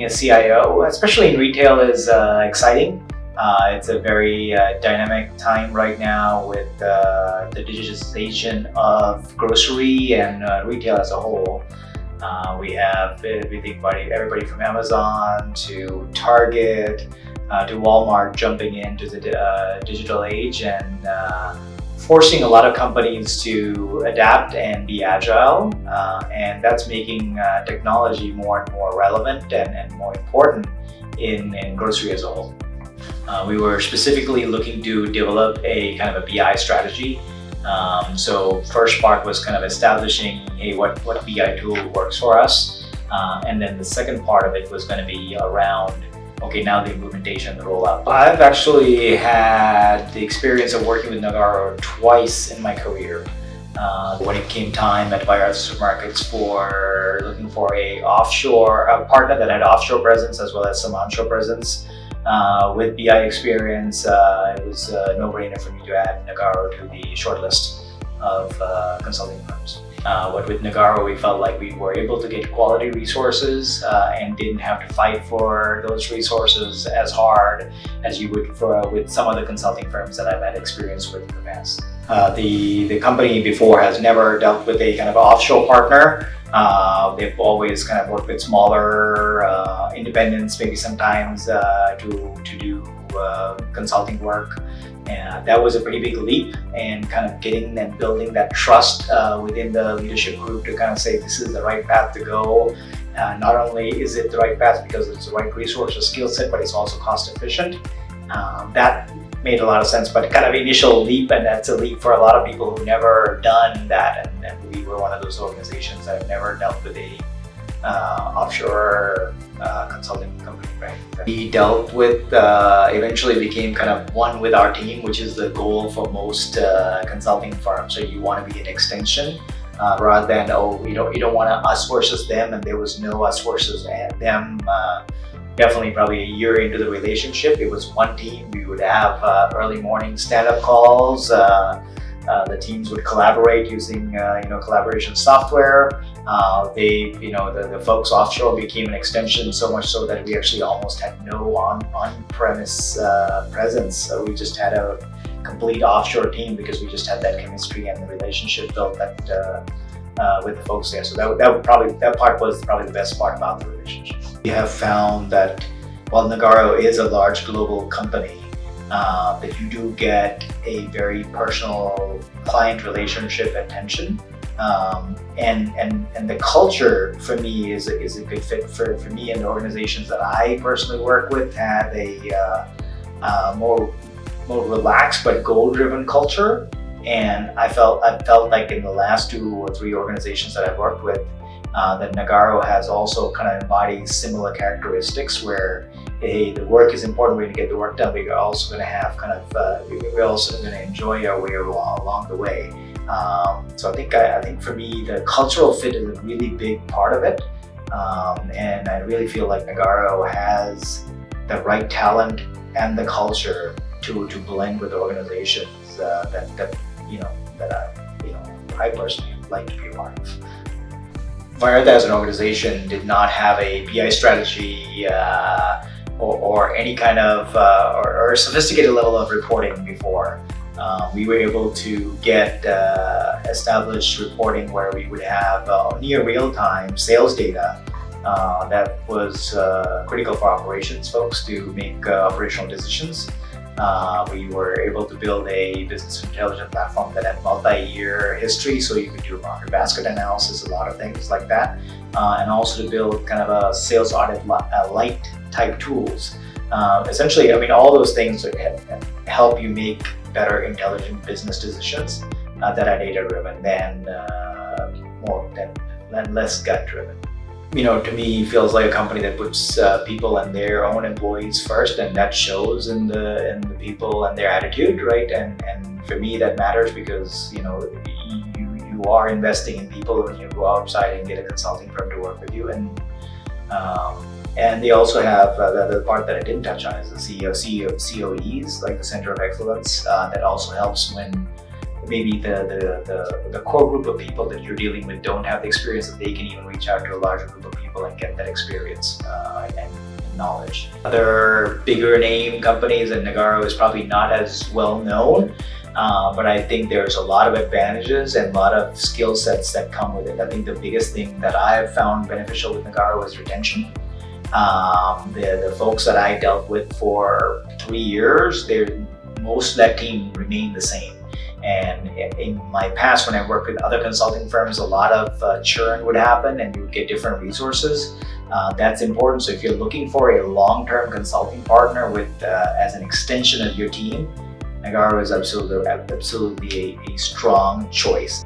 being a CIO, especially in retail, is exciting. It's a very dynamic time right now with the digitization of grocery and retail as a whole. We have everybody from Amazon to Target to Walmart jumping into the digital age and forcing a lot of companies to adapt and be agile, and that's making technology more and more relevant and more important in grocery as a whole. We were specifically looking to develop a kind of a BI strategy. So first part was kind of establishing, hey, what BI tool works for us, and then the second part of it was going to be around, okay, now the implementation, the rollout. I've actually had the experience of working with Nagarro twice in my career. When it came time at Cardenas Markets for looking for a partner that had offshore presence as well as some onshore presence with BI experience, it was a no-brainer for me to add Nagarro to the shortlist of consulting firms. But with Nagarro, we felt like we were able to get quality resources and didn't have to fight for those resources as hard as you would with some of the consulting firms that I've had experience with in the past. The company before has never dealt with a kind of offshore partner. They've always kind of worked with smaller independents, maybe sometimes to do consulting work. And that was a pretty big leap, and kind of getting and building that trust within the leadership group to kind of say this is the right path to go. Not only is it the right path because it's the right resource or skill set, but it's also cost efficient. That made a lot of sense, but kind of initial leap, and that's a leap for a lot of people who've never done that. And we were one of those organizations that have never dealt with a offshore consulting company, right? We dealt with, eventually became kind of one with our team, which is the goal for most consulting firms. So you want to be an extension rather than, you don't want to us versus them, and there was no us versus them. Definitely probably a year into the relationship, it was one team. We would have early morning stand-up calls. The teams would collaborate using collaboration software. The folks offshore became an extension, so much so that we actually almost had no on-premise presence. So we just had a complete offshore team because we just had that chemistry and the relationship built with the folks there. So that part was probably the best part about the relationship. We have found that while Nagarro is a large global company, that you do get a very personal client relationship attention, and the culture for me is a good fit for me, and the organizations that I personally work with have a more relaxed but goal-driven culture. And I felt like in the last 2 or 3 organizations that I've worked with, that Nagarro has also kind of embodied similar characteristics where, hey, the work is important, we're going to get the work done, but you're also going to have we're also going to enjoy our way along the way. So I think for me, the cultural fit is a really big part of it. And I really feel like Nagarro has the right talent and the culture to blend with organizations that I personally like to be a part of. Vayartha as an organization did not have a BI strategy or any kind of or sophisticated level of reporting before. We were able to get established reporting where we would have near real-time sales data that was critical for operations folks to make operational decisions. We were able to build a business intelligence platform that had multi-year history, so you could do market basket analysis, a lot of things like that, and also to build kind of a sales audit light type tools. Essentially, all those things help you make better intelligent business decisions that are data-driven than less gut-driven. To me, feels like a company that puts people and their own employees first, and that shows in the people and their attitude, right? And for me, that matters because you are investing in people when you go outside and get a consulting firm to work with you, and they also have the part that I didn't touch on is the COEs, like the Center of Excellence, that also helps when maybe the core group of people that you're dealing with don't have the experience, that they can even reach out to a larger group of people and get that experience and knowledge. Other bigger name companies, and Nagarro is probably not as well known, but I think there's a lot of advantages and a lot of skill sets that come with it. I think the biggest thing that I have found beneficial with Nagarro is retention. The folks that I dealt with for 3 years, most of that team remained the same. And in my past, when I worked with other consulting firms, a lot of churn would happen and you would get different resources. That's important. So if you're looking for a long-term consulting partner with as an extension of your team, Nagarro is absolutely a strong choice.